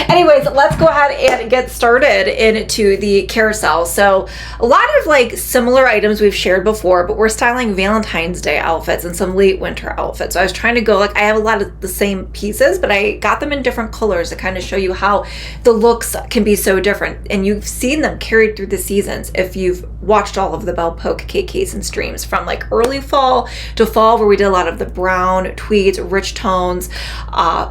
anyways, let's go ahead and get started into the carousel. So a lot of like similar items we've shared before, but we're styling Valentine's Day outfits and some late winter outfits. So I was trying to go like, I have a lot of the same pieces, but I got them in different colors to kind of show you how the looks can be so different. And you've seen them carried through the seasons if you've watched all of the Belle Poque Kasin streams, from like early fall to fall, where we did a lot of the brown, tweeds, rich tones,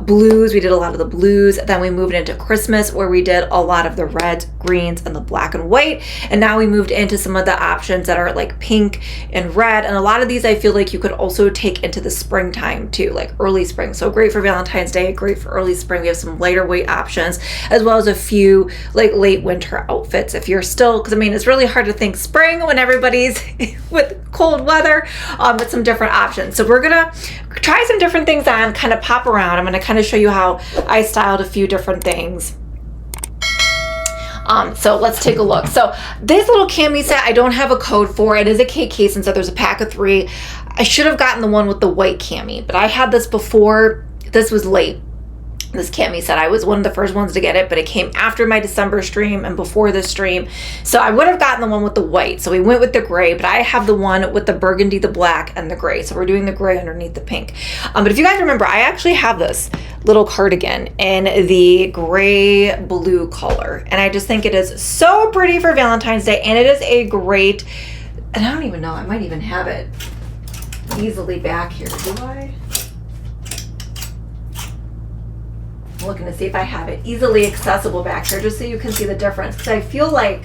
blues. We did a lot of the blues. Then we moved into Christmas, where we did a lot of the reds, greens, and the black and white. And now we moved into some of the options that are like pink and red. And a lot of these I feel like you could also take into the springtime too, like early spring. So great for Valentine's Day, great for early spring. We have some lighter weight options, as well as a few like late winter outfits if you're still, because I mean, it's really hard to think spring when everybody's with cold weather, with some different options. So we're gonna try some different things on, kind of pop around. I'm gonna kind of show you how I styled a few different things. So let's take a look. So this little cami set, I don't have a code for. It is a Kasin, so there's a pack of 3. I should have gotten the one with the white cami, but I had this before. This was late. This cami set, I was one of the first ones to get it, but it came after my December stream and before this stream. So I would have gotten the one with the white. So we went with the gray, but I have the one with the burgundy, the black, and the gray. So we're doing the gray underneath the pink. But if you guys remember, I actually have this little cardigan in the gray blue color. And I just think it is so pretty for Valentine's Day. And it is a great, and I don't even know, I might even have it easily back here. Do I? I'm looking to see if I have it easily accessible back here, just so you can see the difference. Because I feel like,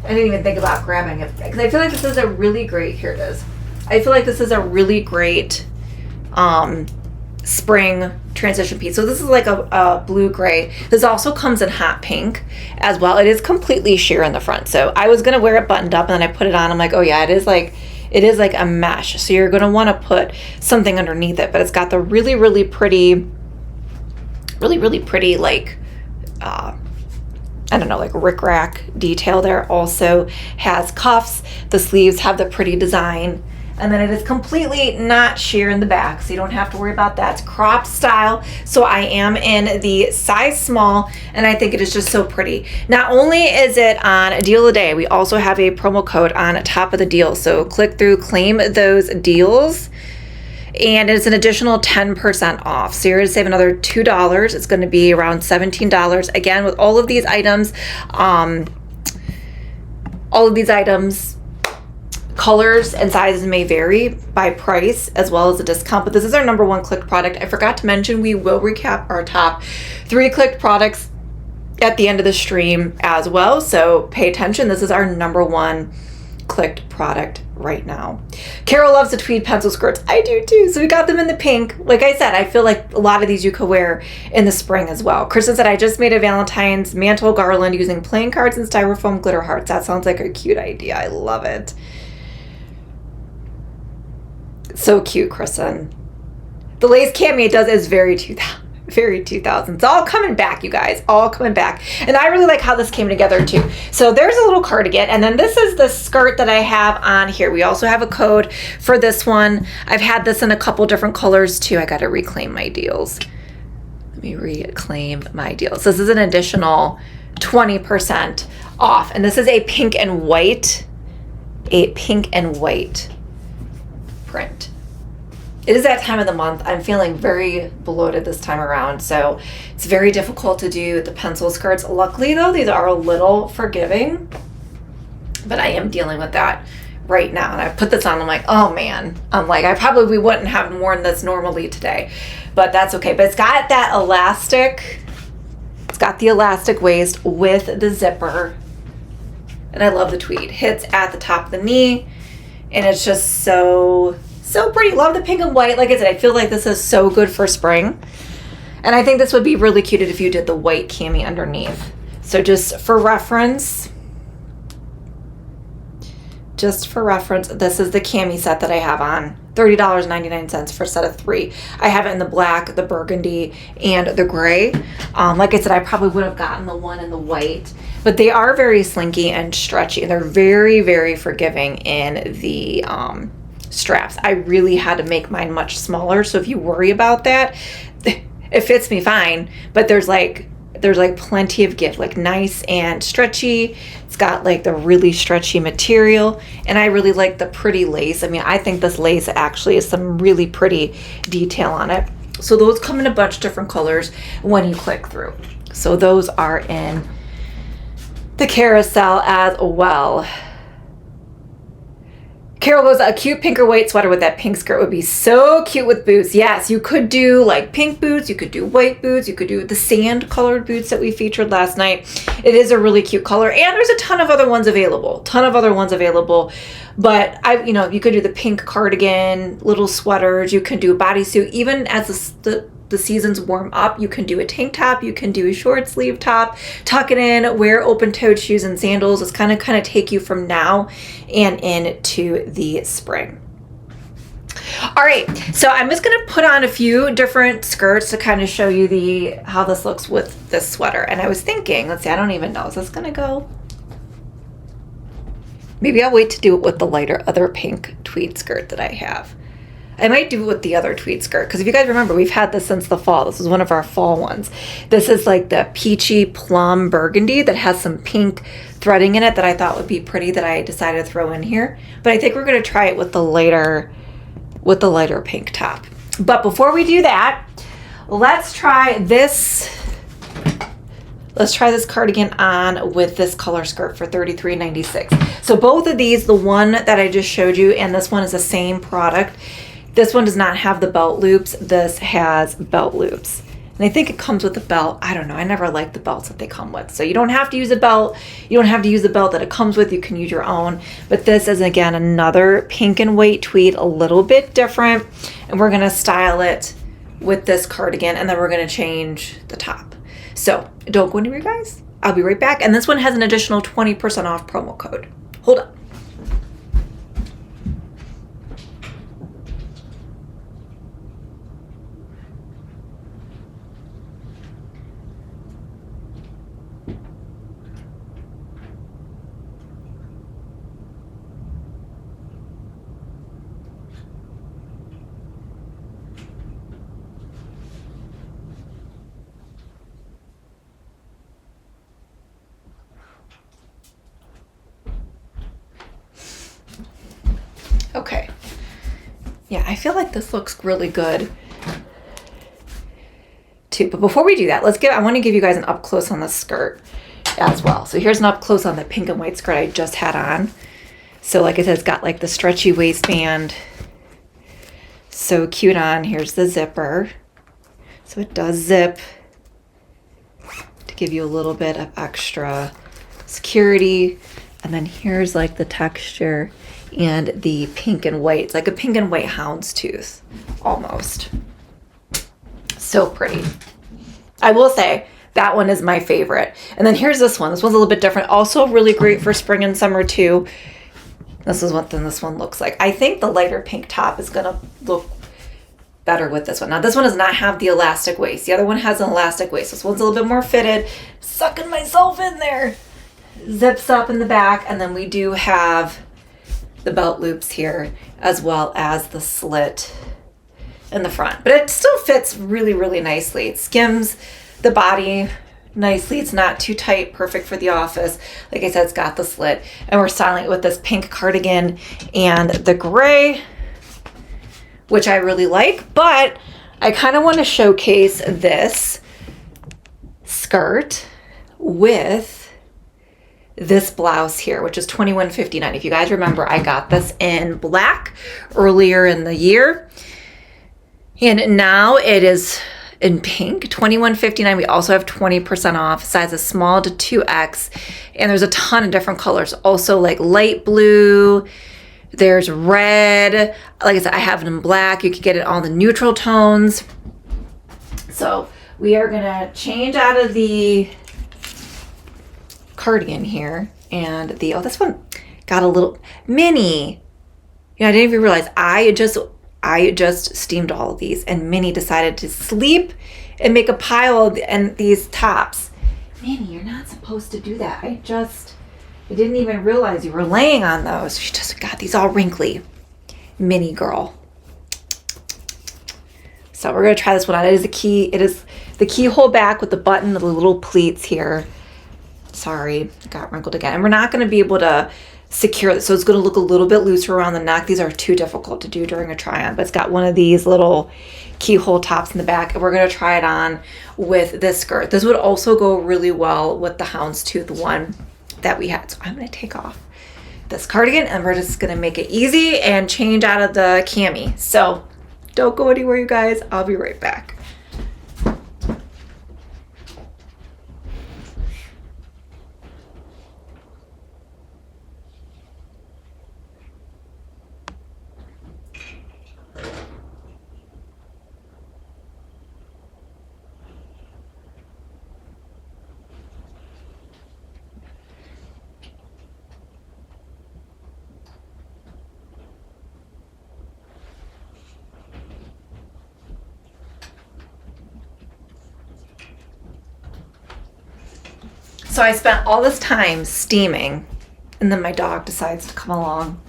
I didn't even think about grabbing it, because I feel like this is a really great, here it is. I feel like this is a really great spring transition piece. So this is like a blue-gray. This also comes in hot pink as well. It is completely sheer in the front. So I was going to wear it buttoned up, and then I put it on. I'm like, oh yeah, it is like a mesh. So you're going to want to put something underneath it. But it's got the really, really pretty, like, I don't know, like rickrack detail there. Also has cuffs. The sleeves have the pretty design. And then it is completely not sheer in the back, so you don't have to worry about that. It's cropped style, so I am in the size small, and I think it is just so pretty. Not only is it on a deal a day, we also have a promo code on top of the deal. So click through, claim those deals, and it's an additional 10% off. So you're going to save another $2. It's going to be around $17. Again, with all of these items, colors and sizes may vary by price as well as a discount, but this is our #1 clicked product. I forgot to mention, we will recap our top 3 clicked products at the end of the stream as well. So pay attention. This is our #1 clicked product right now. Carol loves the tweed pencil skirts. I do too. So we got them in the pink. Like I said, I feel like a lot of these you could wear in the spring as well. Kristen said, I just made a Valentine's mantle garland using playing cards and styrofoam glitter hearts. That sounds like a cute idea. I love it. So cute, Kristen. The lace cami it does is very 2000. Very 2000s. It's all coming back, you guys. All coming back. And I really like how this came together too. So there's a little cardigan. And then this is the skirt that I have on here. We also have a code for this one. I've had this in a couple different colors too. I got to reclaim my deals. Let me reclaim my deals. This is an additional 20% off. And this is a pink and white. A pink and white print. It is that time of the month. I'm feeling very bloated this time around, so it's very difficult to do the pencil skirts. Luckily though, these are a little forgiving, but I am dealing with that right now. And I put this on, I'm like, oh man. I'm like, I probably wouldn't have worn this normally today, but that's okay. But it's got that elastic, it's got the elastic waist with the zipper. And I love the tweed. Hits at the top of the knee, and it's just so pretty. Love the pink and white. Like I said, I feel like this is so good for spring. And I think this would be really cute if you did the white cami underneath. So just for reference, this is the cami set that I have on. $30.99 for a set of 3. I have it in the black, the burgundy, and the gray. Like I said, I probably would have gotten the one in the white, but they are very slinky and stretchy. And they're very, very forgiving in the straps. I really had to make mine much smaller. So if you worry about that, It fits me fine, but there's like plenty of give, like nice and stretchy. It's got like the really stretchy material, and I really like the pretty lace. I mean, I think this lace actually is some really pretty detail on it. So those come in a bunch of different colors when you click through. So those are in the carousel as well. Carol goes, a cute pink or white sweater with that pink skirt would be so cute with boots. Yes, you could do like pink boots, you could do white boots, you could do the sand colored boots that we featured last night. It is a really cute color, and there's a ton of other ones available. But you could do the pink cardigan, little sweaters, you can do a bodysuit. Even as the seasons warm up, you can do a tank top, you can do a short sleeve top, tuck it in, wear open-toed shoes and sandals. It's kind of take you from now and into the spring. All right, so I'm just gonna put on a few different skirts to kind of show you how this looks with this sweater. And I was thinking, let's see, I don't even know, is this gonna go? Maybe I'll wait to do it with the lighter other pink tweed skirt that I have. I might do it with the other tweed skirt, because if you guys remember, we've had this since the fall. This is one of our fall ones. This is like the peachy plum burgundy that has some pink threading in it that I thought would be pretty, that I decided to throw in here. But I think we're going to try it with the lighter pink top. But before we do that, let's try this cardigan on with this color skirt for $33.96. So both of these, the one that I just showed you and this one, is the same product. This one does not have the belt loops. This has belt loops. And I think it comes with a belt. I don't know. I never like the belts that they come with. So you don't have to use a belt. You don't have to use the belt that it comes with. You can use your own. But this is, again, another pink and white tweed, a little bit different. And we're going to style it with this cardigan, and then we're going to change the top. So don't go anywhere, guys. I'll be right back. And this one has an additional 20% off promo code. Hold on. Okay. Yeah, I feel like this looks really good too. But before we do that, I want to give you guys an up close on the skirt as well. So here's an up close on the pink and white skirt I just had on. So like I said, it's got like the stretchy waistband. So cute on. Here's the zipper. So it does zip to give you a little bit of extra security. And then here's like the texture and the pink and white. It's like a pink and white houndstooth, almost. So pretty. I will say that one is my favorite. And then here's this one. This one's a little bit different. Also really great for spring and summer too. This is what this one looks like. I think the lighter pink top is gonna look better with this one. Now this one does not have the elastic waist. The other one has an elastic waist. This one's a little bit more fitted. Sucking myself in there. Zips up in the back, and then we do have the belt loops here, as well as the slit in the front. But it still fits really, really nicely. It skims the body nicely. It's not too tight, perfect for the office. Like I said, it's got the slit. And we're styling it with this pink cardigan and the gray, which I really like. But I kind of want to showcase this skirt with this blouse here, which is $21.59. If you guys remember, I got this in black earlier in the year, and now it is in pink, $21.59. We also have 20% off, sizes small to 2X, and there's a ton of different colors. Also like light blue, there's red. Like I said, I have it in black. You can get it all the neutral tones. So we are gonna change out of the cardigan here, and this one got a little mini. I didn't even realize I just steamed all of these, and Minnie decided to sleep and make a pile of these tops. Minnie, you're not supposed to do that. I didn't even realize you were laying on those. She just got these all wrinkly. Minnie girl. So we're gonna try this one on. It is the keyhole back with the button, the little pleats here. Sorry, it got wrinkled again. And we're not gonna be able to secure this, so it's gonna look a little bit looser around the neck. These are too difficult to do during a try-on, but it's got one of these little keyhole tops in the back, and we're gonna try it on with this skirt. This would also go really well with the houndstooth one that we had. So I'm gonna take off this cardigan and we're just gonna make it easy and change out of the cami. So don't go anywhere, you guys. I'll be right back. So I spent all this time steaming, and then my dog decides to come along.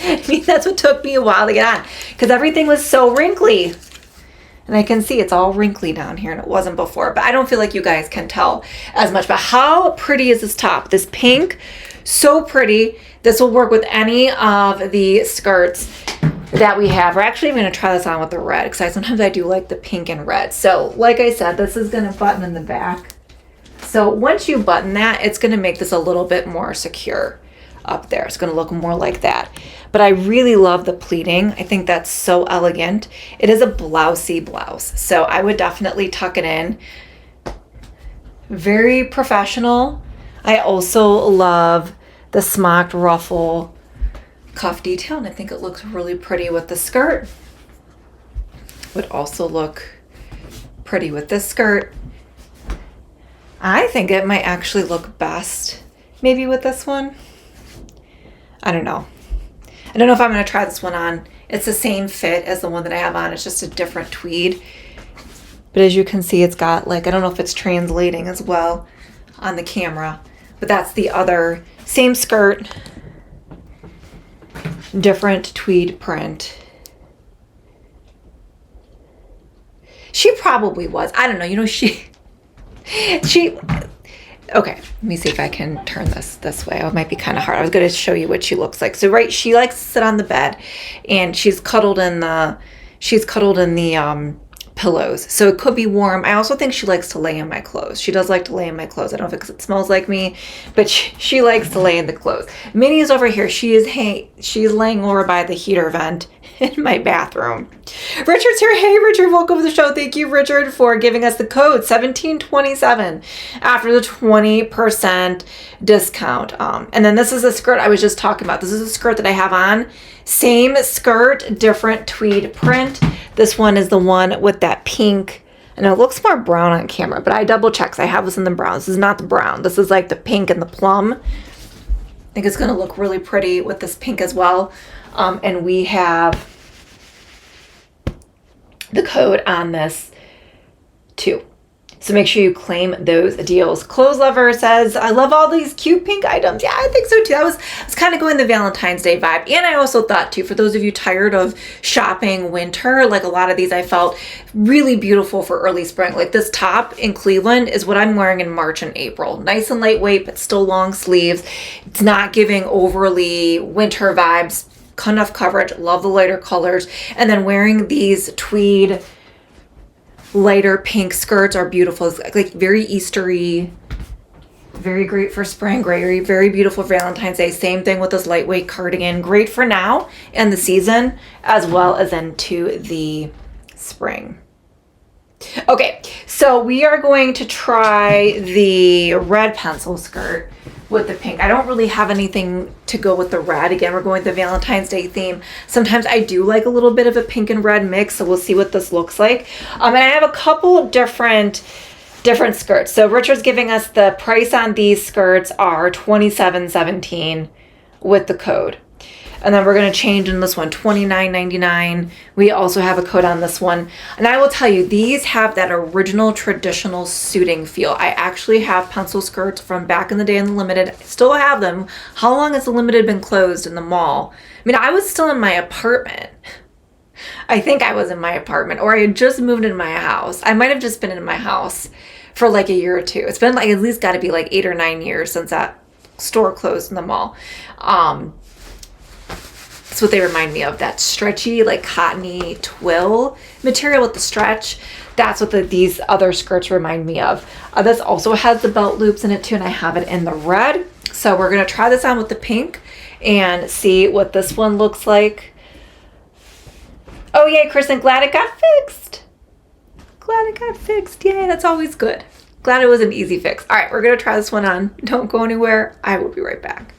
I mean, that's what took me a while to get on, because everything was so wrinkly. And I can see it's all wrinkly down here, and it wasn't before. But I don't feel like you guys can tell as much. But how pretty is this top? This pink, so pretty. This will work with any of the skirts that we have. We're actually going to try this on with the red, because sometimes I do like the pink and red. So like I said, this is going to button in the back. So once you button that, it's going to make this a little bit more secure up there. It's going to look more like that. But I really love the pleating. I think that's so elegant. It is a blousey blouse, so I would definitely tuck it in. Very professional. I also love the smocked ruffle cuff detail, and I think it looks really pretty with the skirt. Would also look pretty with this skirt. I think it might actually look best maybe with this one. I don't know. I don't know if I'm going to try this one on. It's the same fit as the one that I have on. It's just a different tweed. But as you can see, it's got like, I don't know if it's translating as well on the camera, but that's the other same skirt, different tweed print. She probably was. I don't know. You know, she, okay, let me see if I can turn this way. Oh, it might be kind of hard. I was going to show you what she looks like. So, right, she likes to sit on the bed, and she's cuddled in the pillows. So it could be warm. I also think she likes to lay in my clothes. She does like to lay in my clothes. I don't know if it smells like me, but she likes to lay in the clothes. Minnie is over here. She's laying over by the heater vent in my bathroom. Richard's here. Hey, Richard, welcome to the show. Thank you, Richard, for giving us the code 1727 after the 20% discount. And then this is a skirt I was just talking about. This is a skirt that I have on. Same skirt, different tweed print. This one is the one with that pink, and it looks more brown on camera, but I double checked. I have this in the brown. This is not the brown. This is like the pink and the plum. I think it's going to look really pretty with this pink as well. And we have the code on this too. So make sure you claim those deals. Clothes Lover says, I love all these cute pink items. Yeah, I think so too. I was kind of going the Valentine's Day vibe. And I also thought too, for those of you tired of shopping winter, like a lot of these I felt really beautiful for early spring. Like this top in Cleveland is what I'm wearing in March and April. Nice and lightweight, but still long sleeves. It's not giving overly winter vibes. Enough coverage. Love the lighter colors. And then wearing these tweed lighter pink skirts are beautiful. It's like very Eastery, very great for spring, very, very beautiful Valentine's Day. Same thing with this lightweight cardigan. Great for now and the season, as well as into the spring. Okay, so we are going to try the red pencil skirt with the pink. I don't really have anything to go with the red. Again, we're going with the Valentine's Day theme. Sometimes I do like a little bit of a pink and red mix, so we'll see what this looks like. And I have a couple of different skirts. So Richard's giving us the price on these skirts are $27.17 with the code. And then we're going to change in this one, $29.99. We also have a code on this one. And I will tell you, these have that original traditional suiting feel. I actually have pencil skirts from back in the day in the Limited. I still have them. How long has the Limited been closed in the mall? I mean, I was still in my apartment I think I was in my apartment, or I had just moved into my house. I might have just been in my house for like a year or two. It's been like at least got to be like 8 or 9 years since that store closed in the mall. That's what they remind me of, that stretchy, like cottony twill material with the stretch. That's what these other skirts remind me of. This also has the belt loops in it too, and I have it in the red. So we're going to try this on with the pink and see what this one looks like. Oh, yay, Kristen, glad it got fixed. Glad it got fixed. Yay, that's always good. Glad it was an easy fix. All right, we're going to try this one on. Don't go anywhere. I will be right back.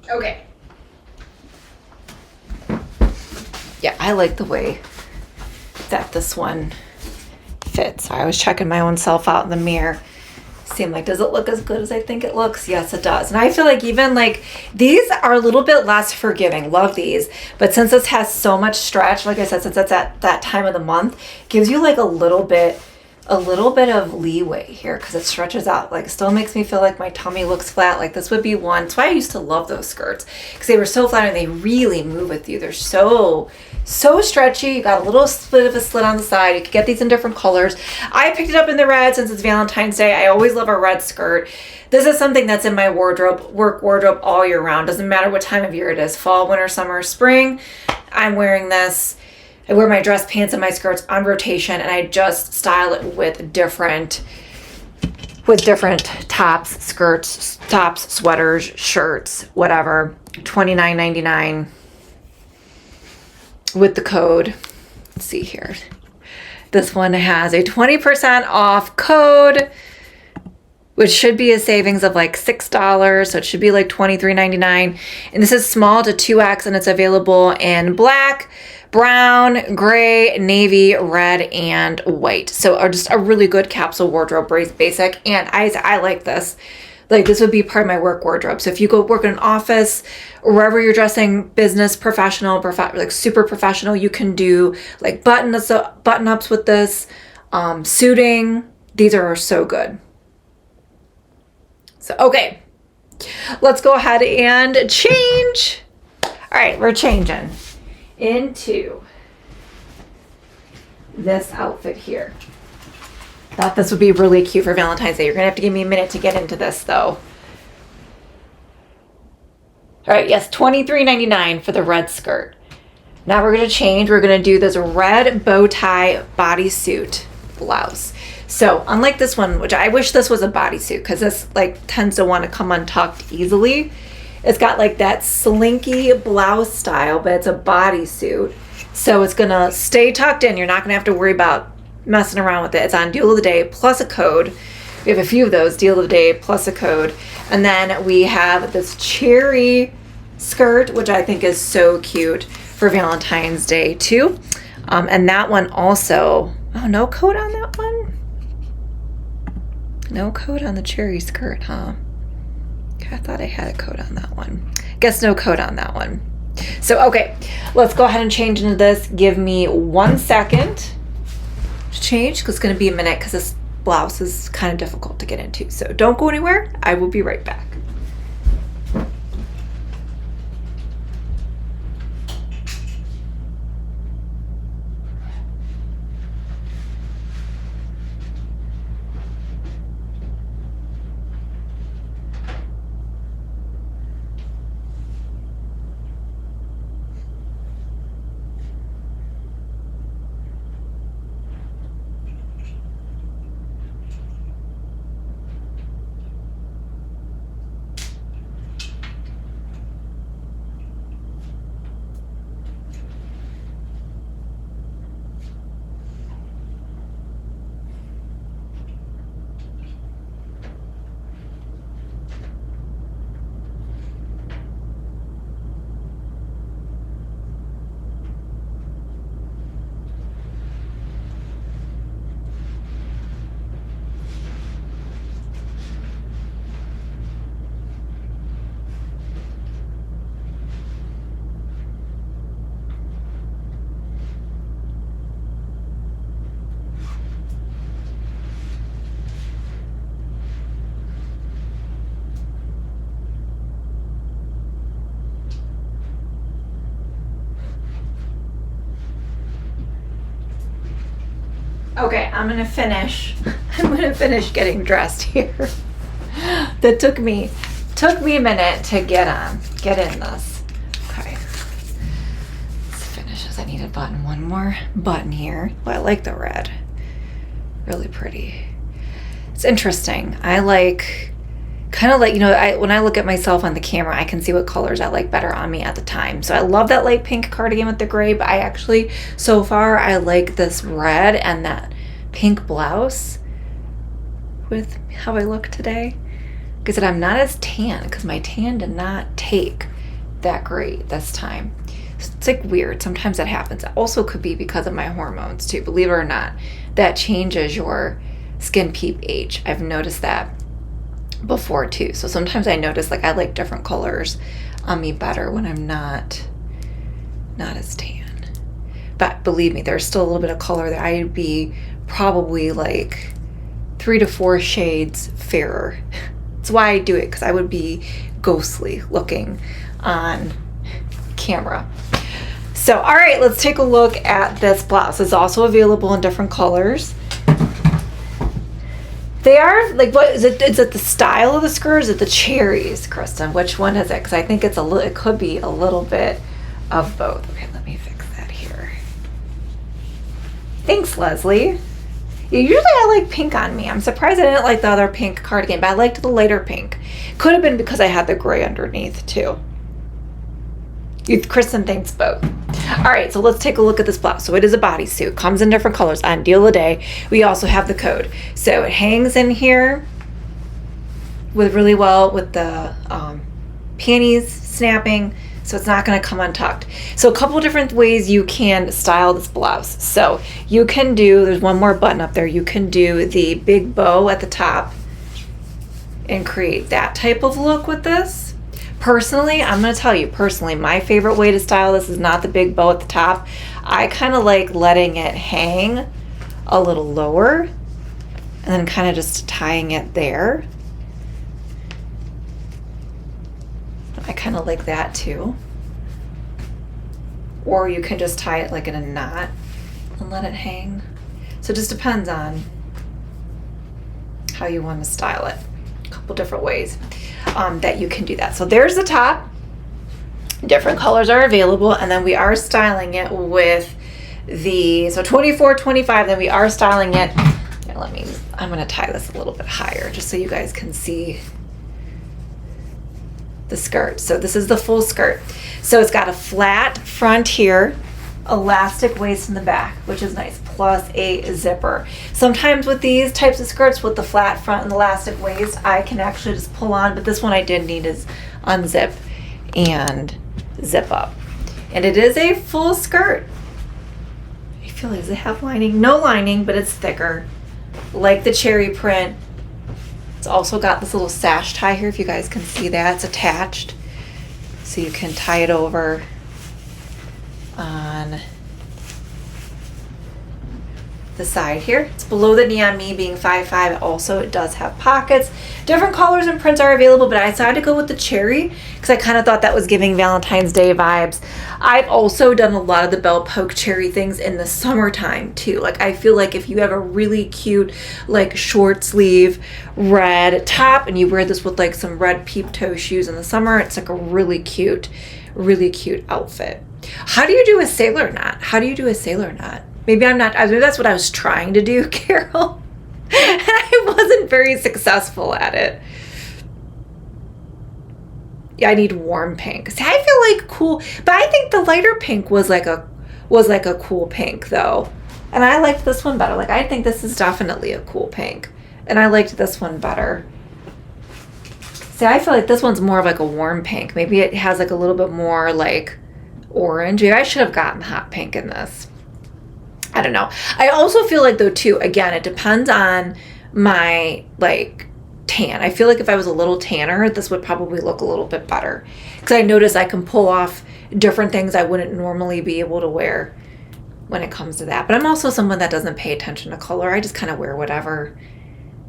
Okay. Yeah, I like the way that this one fits. I was checking my own self out in the mirror. Seemed like, does it look as good as I think it looks? Yes, it does. And I feel like even like these are a little bit less forgiving. Love these. But since this has so much stretch, like I said, since it's at that time of the month, gives you like a little bit of leeway here because it stretches out. Like, still makes me feel like my tummy looks flat. Like this would be one. That's why I used to love those skirts, because they were so flat and they really move with you. They're so stretchy. You got a little bit of a slit on the side. You could get these in different colors. I picked it up in the red since it's Valentine's Day. I always love a red skirt. This is something that's in my wardrobe, work wardrobe all year round. Doesn't matter what time of year it is. Fall, winter, summer, spring. I'm wearing this. I wear my dress pants and my skirts on rotation, and I just style it with different tops, skirts, tops, sweaters, shirts, whatever. $29.99 with the code. Let's see here. This one has a 20% off code, which should be a savings of like $6. So it should be like $23.99. And this is small to 2X, and it's available in black, brown, gray, navy, red, and white. So just a really good capsule wardrobe, basic. And I like this. Like, this would be part of my work wardrobe. So if you go work in an office or wherever you're dressing, business, professional, like super professional, you can do like button-ups with this, suiting. These are so good. So, okay, let's go ahead and change. All right, we're changing into this outfit here. Thought this would be really cute for Valentine's Day. You're gonna have to give me a minute to get into this though. All right, yes, $23.99 for the red skirt. Now we're gonna change. We're gonna do this red bow tie bodysuit blouse. So unlike this one, which I wish this was a bodysuit, because this like tends to want to come untucked easily. It's got like that slinky blouse style, but it's a bodysuit. So it's gonna stay tucked in. You're not gonna have to worry about messing around with it. It's on deal of the day plus a code. We have a few of those, deal of the day plus a code. And then we have this cherry skirt, which I think is so cute for Valentine's Day too. And that one also, oh, no code on that one? No code on the cherry skirt, huh? I thought I had a code on that one. Guess no code on that one. So, okay, let's go ahead and change into this. Give me 1 second to change, because it's going to be a minute, because this blouse is kind of difficult to get into. So don't go anywhere. I will be right back. Okay, I'm gonna finish. I'm gonna finish getting dressed here. That took me a minute to get in this. Okay. Let's finish this. I need a button. One more button here. Well, I like the red. Really pretty. It's interesting. I like, kind of like, you know, when I look at myself on the camera, I can see what colors I like better on me at the time. So I love that light pink cardigan with the gray, but I actually, so far, I like this red and that pink blouse with how I look today. Like I said, I'm not as tan because my tan did not take that great this time. It's like weird. Sometimes that happens. It also could be because of my hormones too. Believe it or not, that changes your skin pH. I've noticed that before too. So sometimes I notice like I like different colors on me better when I'm not as tan. But believe me, there's still a little bit of color that I'd be probably like 3 to 4 shades fairer. That's why I do it, because I would be ghostly looking on camera. So, all right, let's take a look at this blouse. It's also available in different colors. They are, like, what is it? Is it the style of the skirt? Is it the cherries, Kristen? Which one is it? Because I think it's it could be a little bit of both. Okay, let me fix that here. Thanks, Leslie. Yeah, usually I like pink on me. I'm surprised I didn't like the other pink cardigan, but I liked the lighter pink. Could have been because I had the gray underneath too. Kristen thinks both. All right, so let's take a look at this blouse. So it is a bodysuit, comes in different colors. On Deal of the Day, we also have the code. So it hangs in here with really well with the panties snapping, so it's not going to come untucked. So a couple different ways you can style this blouse. So you can do, there's one more button up there, you can do the big bow at the top and create that type of look with this. Personally, I'm going to tell you, my favorite way to style this is not the big bow at the top. I kind of like letting it hang a little lower and then kind of just tying it there. I kind of like that too. Or you can just tie it like in a knot and let it hang. So it just depends on how you want to style it. A couple different ways that you can do that. So there's the top. Different colors are available, and then we are styling it with the 24, 25. Then we are styling it. Here, I'm going to tie this a little bit higher just so you guys can see the skirt. So this is the full skirt. So it's got a flat front here, elastic waist in the back, which is nice, plus a zipper. Sometimes with these types of skirts with the flat front and elastic waist, I can actually just pull on, but this one I did need is unzip and zip up. And it is a full skirt. I feel like, does it have lining? No lining, but it's thicker. Like the cherry print. It's also got this little sash tie here, if you guys can see that. It's attached, so you can tie it over on the side here. It's below the knee on me, being 5'5". Also, it does have pockets. Different colors and prints are available, but I decided to go with the cherry because I kind of thought that was giving Valentine's Day vibes. I've also done a lot of the bell poke cherry things in the summertime too. Like, I feel like if you have a really cute, like, short sleeve red top and you wear this with like some red peep toe shoes in the summer, it's like a really cute outfit. How do you do a sailor knot? Maybe that's what I was trying to do, Carol. And I wasn't very successful at it. Yeah, I need warm pink. See, I feel like cool, but I think the lighter pink was like a cool pink though. And I liked this one better. Like, I think this is definitely a cool pink. And I liked this one better. See, I feel like this one's more of like a warm pink. Maybe it has like a little bit more like orange. Maybe I should have gotten hot pink in this. I don't know. I also feel like though too, again, it depends on my like tan. I feel like if I was a little tanner, this would probably look a little bit better. Because I notice I can pull off different things I wouldn't normally be able to wear when it comes to that. But I'm also someone that doesn't pay attention to color. I just kind of wear whatever.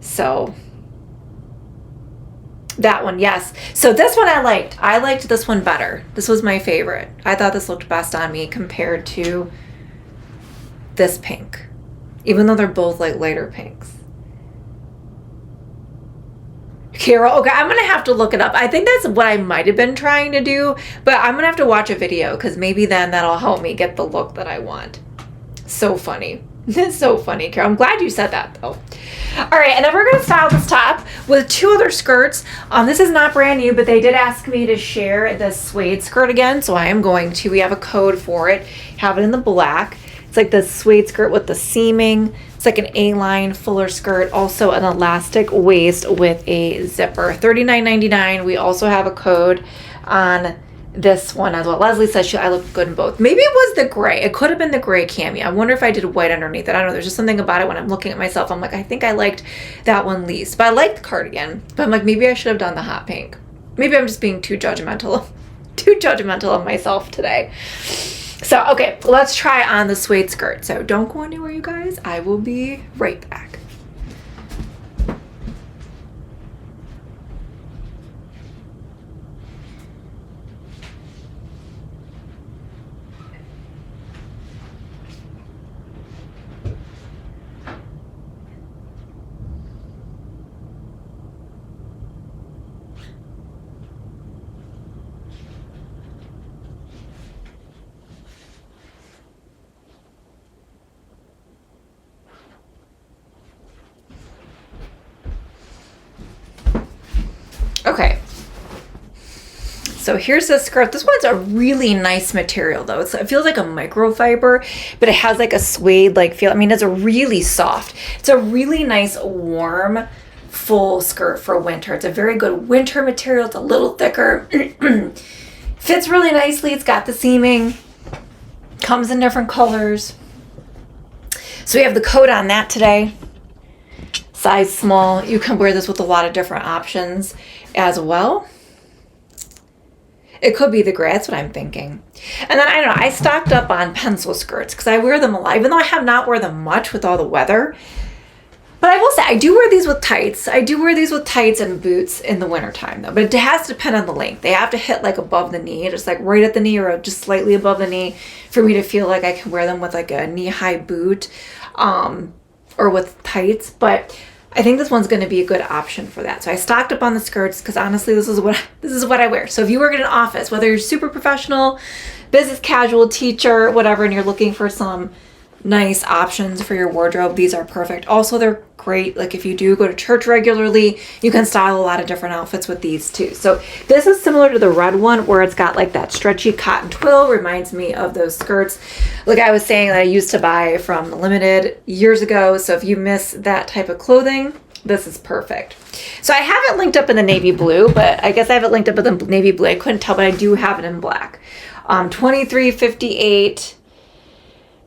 So that one, yes. So this one I liked. I liked this one better. This was my favorite. I thought this looked best on me compared to this pink. even though they're both like lighter pinks. Carol, okay, I'm gonna have to look it up. I think that's what I might have been trying to do, but I'm gonna have to watch a video because maybe then that'll help me get the look that I want. So funny. So funny, Carol. I'm glad you said that though. All right, and then we're gonna style this top with two other skirts. This is not brand new, but they did ask me to share this suede skirt again, so I am going to. We have a code for it. Have it in the black. It's like the suede skirt with the seaming. It's like an A-line fuller skirt, also an elastic waist with a zipper. $39.99. We also have a code on this one as well. Leslie says I look good in both. Maybe it was the gray. It could have been the gray cami. I wonder if I did white underneath it. I don't know. There's just something about it when I'm looking at myself. I'm like, I think I liked that one least. But I like the cardigan. But I'm like, maybe I should have done the hot pink. Maybe I'm just being too judgmental. Too judgmental of myself today. So, okay, let's try on the suede skirt. So don't go anywhere, you guys. I will be right back. Okay, so here's the skirt. This one's a really nice material though. It feels like a microfiber, but it has like a suede like feel. I mean, it's a really soft. It's a really nice warm full skirt for winter. It's a very good winter material. It's a little thicker. Fits really nicely. It's got the seaming. Comes in different colors. So we have the code on that today. Size small. You can wear this with a lot of different options as well. It could be the gray. That's what I'm thinking. And then I don't know. I stocked up on pencil skirts because I wear them a lot, even though I have not worn them much with all the weather. But I will say I do wear these with tights. I do wear these with tights and boots in the wintertime though. But it has to depend on the length. They have to hit like above the knee, just like right at the knee or just slightly above the knee for me to feel like I can wear them with like a knee-high boot or with tights. But I think this one's going to be a good option for that. So I stocked up on the skirts because honestly, this is what I wear. So if you work in an office, whether you're super professional, business casual, teacher, whatever, and you're looking for some nice options for your wardrobe, these are perfect. Also, they're great. Like if you do go to church regularly, you can style a lot of different outfits with these too. So this is similar to the red one where it's got like that stretchy cotton twill. Reminds me of those skirts like I was saying that I used to buy from Limited years ago. So if you miss that type of clothing, this is perfect. So I have it linked up in the navy blue, but I guess I have it linked up in the navy blue. I couldn't tell, but I do have it in black. $23.58.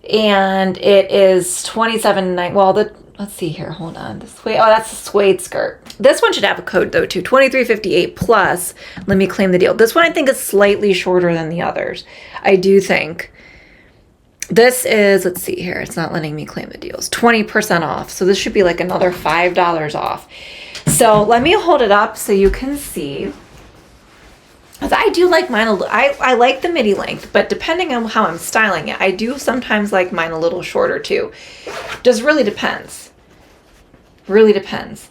And it is $27.9. Well, let's see here. Hold on. The suede. Oh, that's a suede skirt. This one should have a code though too. $23.58 plus. Let me claim the deal. This one I think is slightly shorter than the others. I do think. This is, let's see here. It's not letting me claim the deals. 20% off. So this should be like another $5 off. So let me hold it up so you can see. I do like mine I like the midi length, but depending on how I'm styling it, I do sometimes like mine a little shorter too. Just really depends. Really depends.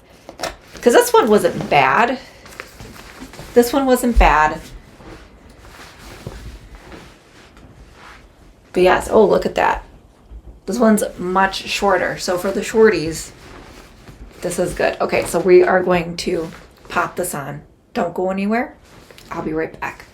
Because this one wasn't bad. This one wasn't bad. But yes, oh, look at that. This one's much shorter. So for the shorties, this is good. Okay, so we are going to pop this on. Don't go anywhere. I'll be right back.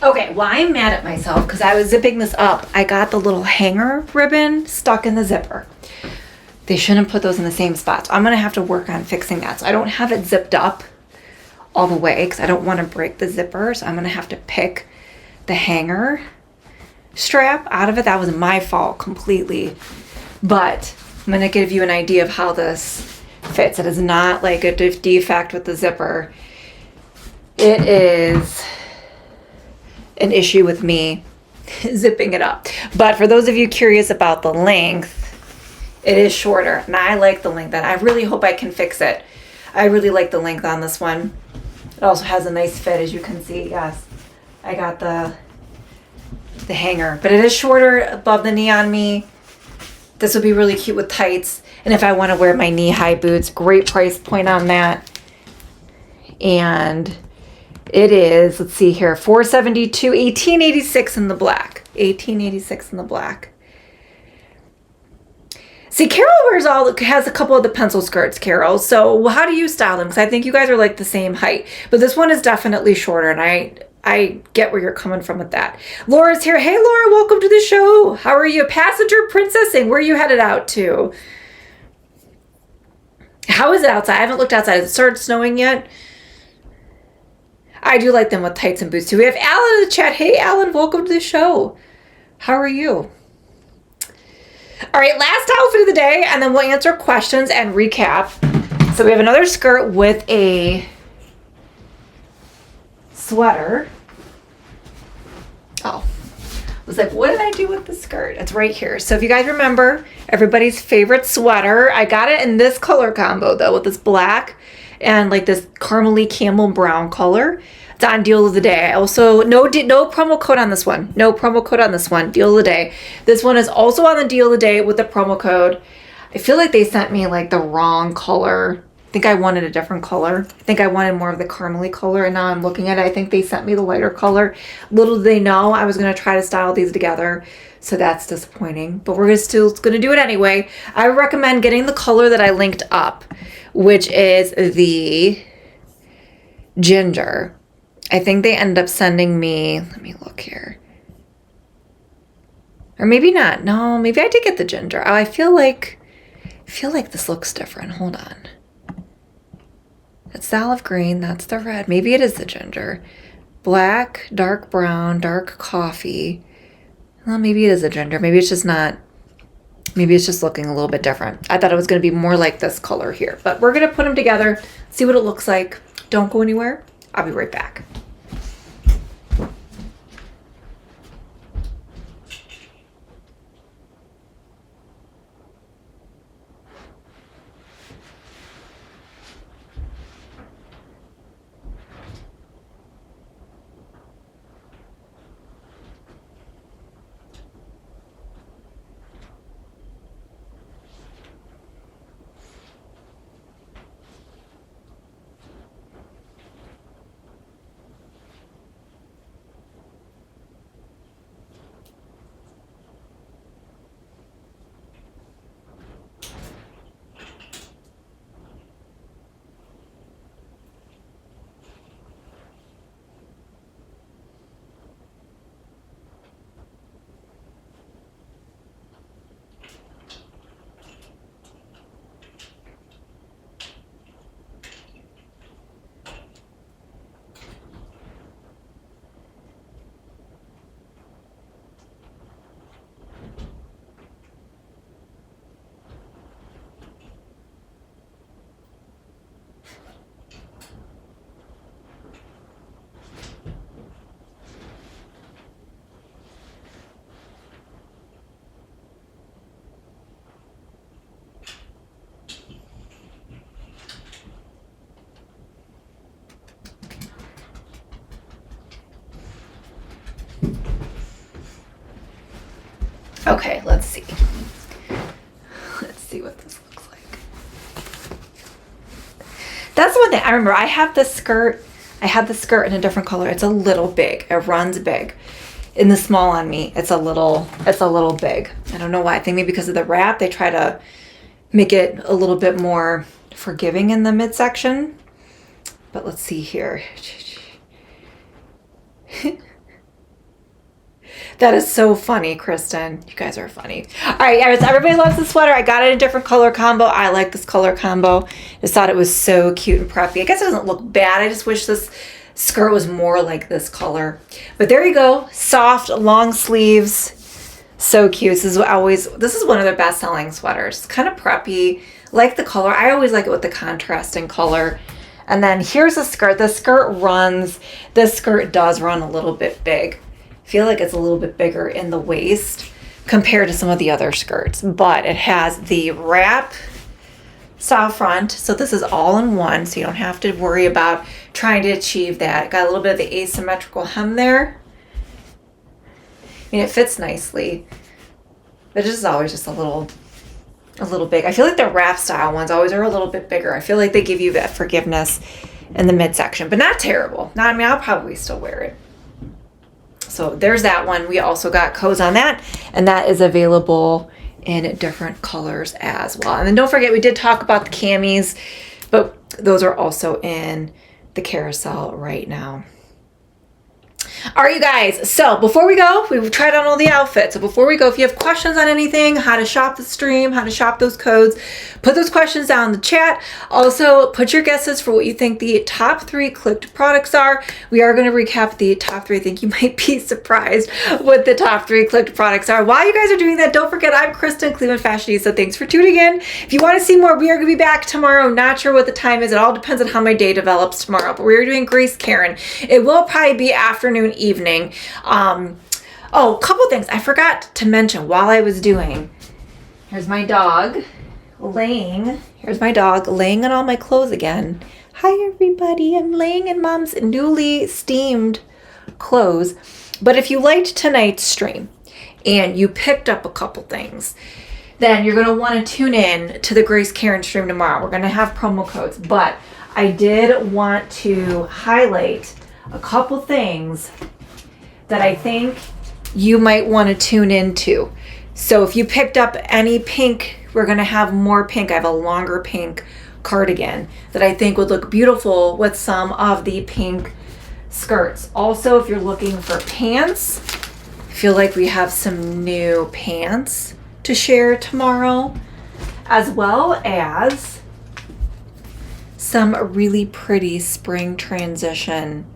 Okay, well, I'm mad at myself because I was zipping this up. I got the little hanger ribbon stuck in the zipper. They shouldn't put those in the same spots. I'm going to have to work on fixing that. So I don't have it zipped up all the way because I don't want to break the zipper. So I'm going to have to pick the hanger strap out of it. That was my fault completely. But I'm going to give you an idea of how this fits. It is not like a defect with the zipper. It is an issue with me zipping it up. But for those of you curious about the length, it is shorter, and I like the length, and I really hope I can fix it. I really like the length on this one. It also has a nice fit, as you can see. Yes, I got the hanger, but it is shorter above the knee on me. This would be really cute with tights, and if I want to wear my knee-high boots, great price point on that. And it is, let's see here, $472, $1886 in the black. $1886 in the black. See, Carol has a couple of the pencil skirts, Carol. So how do you style them? Because I think you guys are like the same height. But this one is definitely shorter, and I get where you're coming from with that. Laura's here. Hey, Laura, welcome to the show. How are you? Passenger princessing. Where are you headed out to? How is it outside? I haven't looked outside. Has it started snowing yet? I do like them with tights and boots, too. We have Alan in the chat. Hey, Alan, welcome to the show. How are you? All right, last outfit of the day, and then we'll answer questions and recap. So we have another skirt with a sweater. Oh, I was like, what did I do with the skirt? It's right here. So if you guys remember, everybody's favorite sweater. I got it in this color combo, though, with this black and like this caramely camel brown color. It's on deal of the day. Also, no promo code on this one. No promo code on this one. Deal of the day. This one is also on the deal of the day with the promo code. I feel like they sent me like the wrong color. I think I wanted a different color. I think I wanted more of the caramely color, and now I'm looking at it. I think they sent me the lighter color. Little did they know I was going to try to style these together, so that's disappointing. But we're still going to do it anyway. I recommend getting the color that I linked up, which is the ginger. I think they end up sending me, let me look here. Or maybe not. No, maybe I did get the ginger. Oh, I feel like this looks different. Hold on. It's the olive green. That's the red. Maybe it is the ginger. Black, dark brown, dark coffee. Well, maybe it is a ginger. Maybe it's just not. Maybe it's just looking a little bit different. I thought it was going to be more like this color here. But we're going to put them together, see what it looks like. Don't go anywhere. I'll be right back. Okay, let's see. Let's see what this looks like. That's one thing. I remember I have this skirt. I had the skirt in a different color. It's a little big. It runs big. In the small on me, it's a little big. I don't know why. I think maybe because of the wrap, they try to make it a little bit more forgiving in the midsection. But let's see here. That is so funny, Kristen. You guys are funny. All right, guys, everybody loves the sweater. I got it in a different color combo. I like this color combo. Just thought it was so cute and preppy. I guess it doesn't look bad. I just wish this skirt was more like this color. But there you go. Soft, long sleeves. So cute. This is one of their best-selling sweaters. It's kind of preppy. Like the color. I always like it with the contrasting color. And then here's the skirt. This skirt does run a little bit big. I feel like it's a little bit bigger in the waist compared to some of the other skirts, but it has the wrap style front. So this is all in one, so you don't have to worry about trying to achieve that. Got a little bit of the asymmetrical hem there. I mean, it fits nicely, but this is always just a little big. I feel like the wrap style ones always are a little bit bigger. I feel like they give you that forgiveness in the midsection, but not terrible. I mean, I'll probably still wear it. So there's that one. We also got codes on that, and that is available in different colors as well. And then don't forget, we did talk about the camis, but those are also in the carousel right now. All right, you guys. So before we go, we've tried on all the outfits. So before we go, if you have questions on anything, how to shop the stream, how to shop those codes, put those questions down in the chat. Also, put your guesses for what you think the top 3 clicked products are. We are going to recap the top 3. I think you might be surprised what the top 3 clicked products are. While you guys are doing that, don't forget, I'm Kristen, Cleveland Fashionista. Thanks for tuning in. If you want to see more, we are going to be back tomorrow. Not sure what the time is. It all depends on how my day develops tomorrow. But we're doing Grace Karen. It will probably be afternoon, evening. Oh, a couple things I forgot to mention while I was doing. Here's my dog laying on all my clothes again. Hi everybody, I'm laying in mom's newly steamed clothes. But if you liked tonight's stream and you picked up a couple things, then you're going to want to tune in to the Grace Karen stream tomorrow. We're going to have promo codes, but I did want to highlight a couple things that I think you might want to tune into. So if you picked up any pink, we're going to have more pink. I have a longer pink cardigan that I think would look beautiful with some of the pink skirts. Also, if you're looking for pants, I feel like we have some new pants to share tomorrow, as well as some really pretty spring transition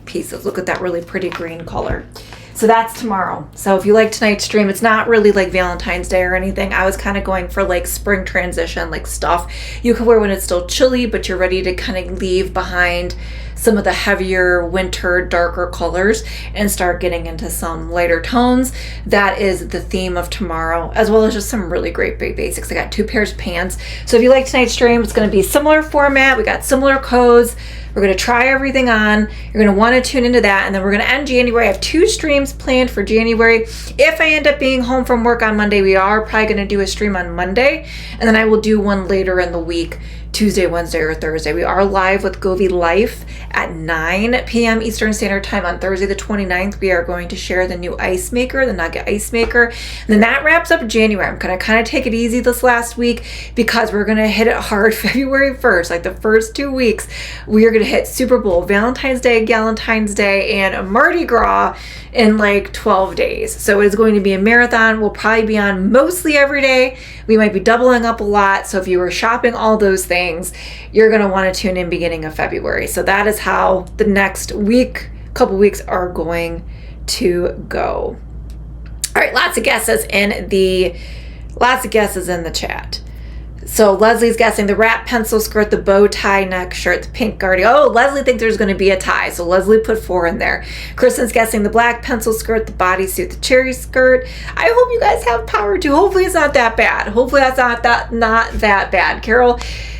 pieces. Look at that really pretty green color. So that's tomorrow. So if you like tonight's stream, it's not really like Valentine's Day or anything. I was kind of going for like spring transition, like stuff you can wear when it's still chilly, but you're ready to kind of leave behind some of the heavier winter, darker colors and start getting into some lighter tones. That is the theme of tomorrow, as well as just some really great big basics. I got 2 pairs of pants. So if you like tonight's stream, it's going to be similar format. We got similar codes. We're going to try everything on. You're going to want to tune into that. And then we're going to end January. I have 2 streams planned for January. If I end up being home from work on Monday, we are probably going to do a stream on Monday. And then I will do one later in the week, Tuesday, Wednesday, or Thursday. We are live with Govey Life at 9 p.m. Eastern Standard Time on Thursday the 29th. We are going to share the new ice maker, the Nugget Ice Maker. And then that wraps up January. I'm going to kind of take it easy this last week because we're going to hit it hard February 1st. Like the first 2 weeks, we are going to hit Super Bowl, Valentine's Day, Galentine's Day, and Mardi Gras in like 12 days. So it's going to be a marathon. We'll probably be on mostly every day. We might be doubling up a lot. So if you were shopping all those things, you're going to want to tune in beginning of February. So that is how the next couple weeks are going to go. All right, lots of guesses in the chat. So Leslie's guessing the wrap pencil skirt, the bow tie neck shirt, the pink cardigan. Oh, Leslie thinks there's going to be a tie. So Leslie put 4 in there. Kristen's guessing the black pencil skirt, the bodysuit, the cherry skirt. I hope you guys have power too. Hopefully it's not that bad. Hopefully that's not that bad. Carol,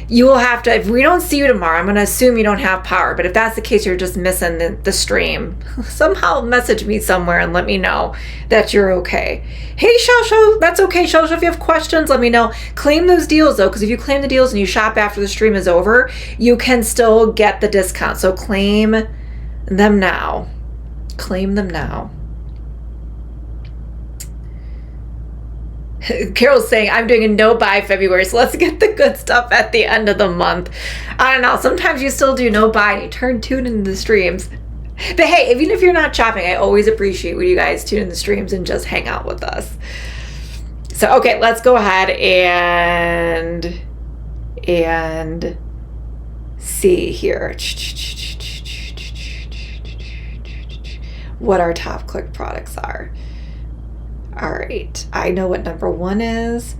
you will have to, if we don't see you tomorrow, I'm going to assume you don't have power. But if that's the case, you're just missing the stream. Somehow message me somewhere and let me know that you're okay. Hey, Shosho, that's okay. Shosho, if you have questions, let me know. Claim those deals, though, because if you claim the deals and you shop after the stream is over, you can still get the discount. So claim them now. Claim them now. Carol's saying, I'm doing a no-buy February, so let's get the good stuff at the end of the month. I don't know. Sometimes you still do no-buy and you tune into the streams. But hey, even if you're not shopping, I always appreciate when you guys tune in the streams and just hang out with us. So, okay, let's go ahead and see here what our top click products are. All right, I know what number 1 is.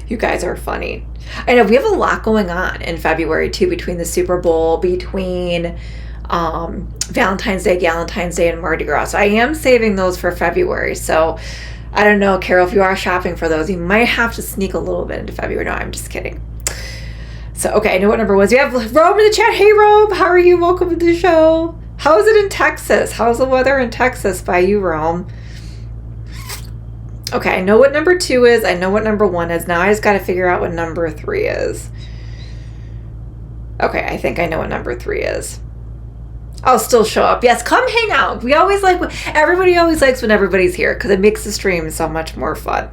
You guys are funny. I know we have a lot going on in February too, between the Super Bowl, between Valentine's Day, Galentine's Day, and Mardi Gras. So I am saving those for February. So I don't know, Carol, if you are shopping for those, you might have to sneak a little bit into February. No, I'm just kidding. So, okay, I know what number 1 is. We have Robe in the chat. Hey, Robe, how are you? Welcome to the show. How is it in Texas? How's the weather in Texas by you, Rome? Okay, I know what number 2 is. I know what number 1 is. Now I just got to figure out what number 3 is. Okay, I think I know what number 3 is. I'll still show up. Yes, come hang out. We always everybody always likes when everybody's here because it makes the stream so much more fun.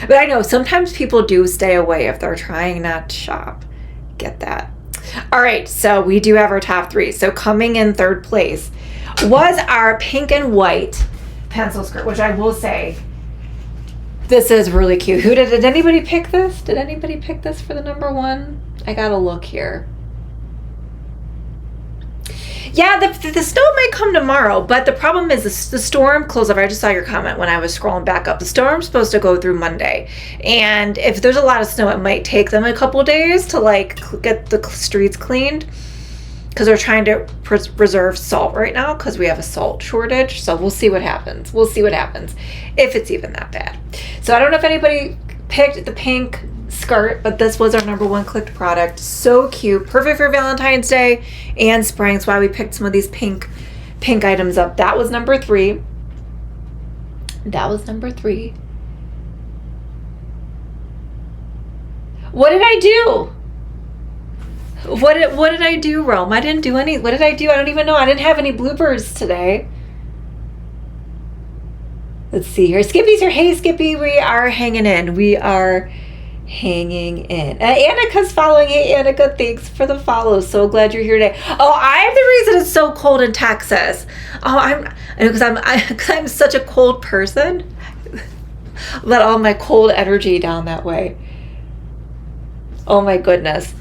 But I know sometimes people do stay away if they're trying not to shop. Get that. All right, so we do have our top 3. So coming in 3rd place was our pink and white pencil skirt, which I will say, this is really cute. Did anybody pick this? Did anybody pick this for the number 1? I gotta look here. Yeah, the snow might come tomorrow, but the problem is the storm closed over. I just saw your comment when I was scrolling back up. The storm's supposed to go through Monday, and if there's a lot of snow, it might take them a couple days to get the streets cleaned, because they're trying to preserve salt right now because we have a salt shortage. So we'll see what happens. We'll see what happens if it's even that bad. So I don't know if anybody picked the pink skirt, but this was our number 1 clicked product. So cute, perfect for Valentine's Day and spring. That's why we picked some of these pink items up. That was number 3. That was number 3. What did I do? What did I do, Rome? I didn't do any. What did I do? I don't even know. I didn't have any bloopers today. Let's see here. Skippy's here. Hey, Skippy, we are hanging in. We are hanging in. Annika's following. Hey, Annika, thanks for the follow. So glad you're here today. Oh, I'm the reason it's so cold in Texas. Oh, because I'm such a cold person. Let all my cold energy down that way. Oh my goodness.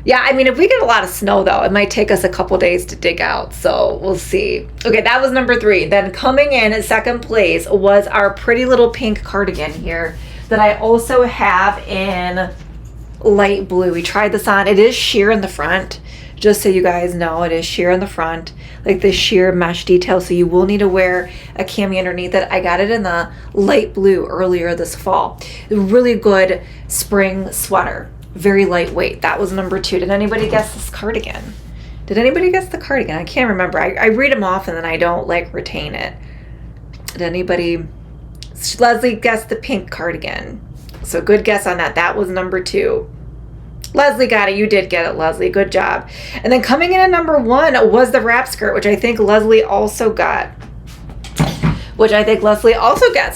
Yeah, I mean, if we get a lot of snow, though, it might take us a couple days to dig out. So we'll see. Okay, that was number 3. Then coming in at 2nd place was our pretty little pink cardigan here that I also have in light blue. We tried this on. It is sheer in the front. Just so you guys know, it is sheer in the front, like the sheer mesh detail. So you will need to wear a cami underneath it. I got it in the light blue earlier this fall. Really good spring sweater. Very lightweight. That was number 2. Did anybody guess this cardigan? Did anybody guess the cardigan? I can't remember. I read them off and then I don't retain it. Did anybody? Leslie guessed the pink cardigan. So good guess on that. That was number 2. Leslie got it. You did get it, Leslie. Good job. And then coming in at number 1 was the wrap skirt, which I think Leslie also got. This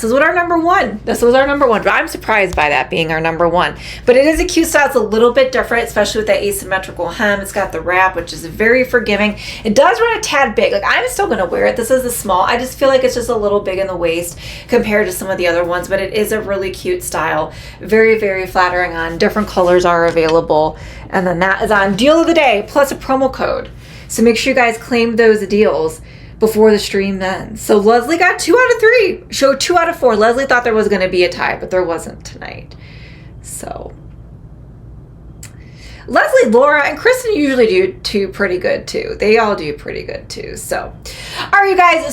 was our number 1. This was our number 1. But I'm surprised by that being our number 1. But it is a cute style. It's a little bit different, especially with that asymmetrical hem. It's got the wrap, which is very forgiving. It does run a tad big. I'm still going to wear it. This is a small. I just feel like it's just a little big in the waist compared to some of the other ones. But it is a really cute style. Very, very flattering on. Different colors are available. And then that is on deal of the day plus a promo code. So make sure you guys claim those deals before the stream ends. So Leslie got 2 out of 3. Showed 2 out of 4. Leslie thought there was going to be a tie, but there wasn't tonight. So Leslie, Laura, and Kristen usually do pretty good too. They all do pretty good too. So, all right, you guys. So